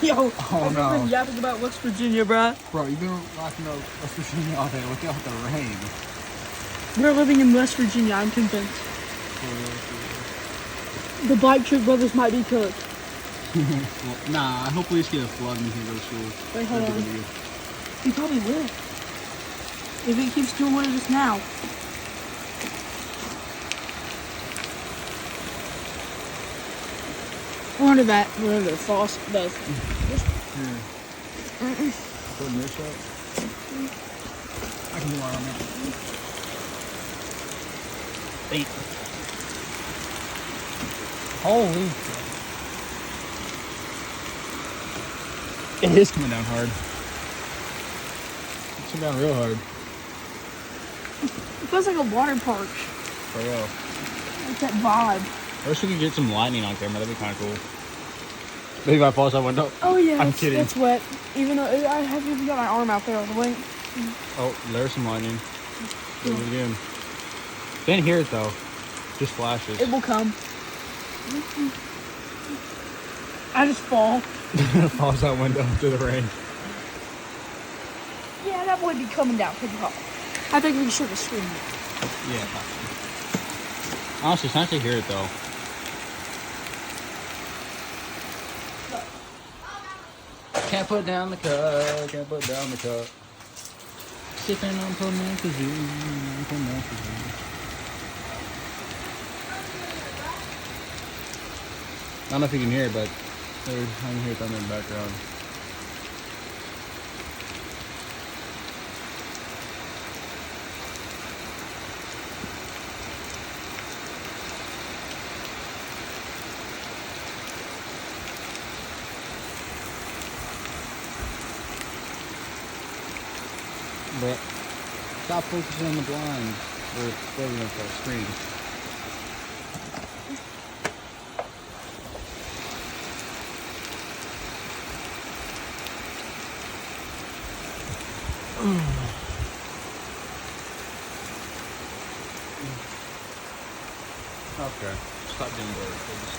Yo, Oh, I've no. been yapping about West Virginia, bruh. Bro, you've been watching West Virginia all day. Look out the rain. We're living in West Virginia, I'm convinced. The Black Trick Brothers might be cooked. Well, nah, hopefully it's gonna flood and we can go to school. Wait, hold That'd on. be good. He probably will. If it keeps doing what it is now. I wonder that, whatever the faucet does. Here. Putting this up. I can do mine on that. Wait. Holy. It is coming down hard. It's coming down real hard. It feels like a water park. For real. Like that vibe. I wish we could get some lightning on camera. That'd be kind of cool. Maybe if I falls out window. Oh yeah, I'm it's, kidding. it's wet. Even though I haven't even got my arm out there. Wait. Oh, there's some lightning. Do it again. Didn't hear it though. Just flashes. It will come. I just fall. Falls out window through the rain. Yeah, that would be coming down pretty hard. I think we should have screamed it. Yeah, possibly. Honestly, it's nice to hear it though. Can't put down the cup, can't put down the cup. Sipping on promethazine. I don't know if you can hear it, but I can hear thunder in the background. But stop focusing on the blind. We're floating up our screen. Okay. Stop doing work, please.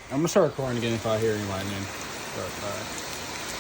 I'm gonna start recording again if I hear any lightning. But,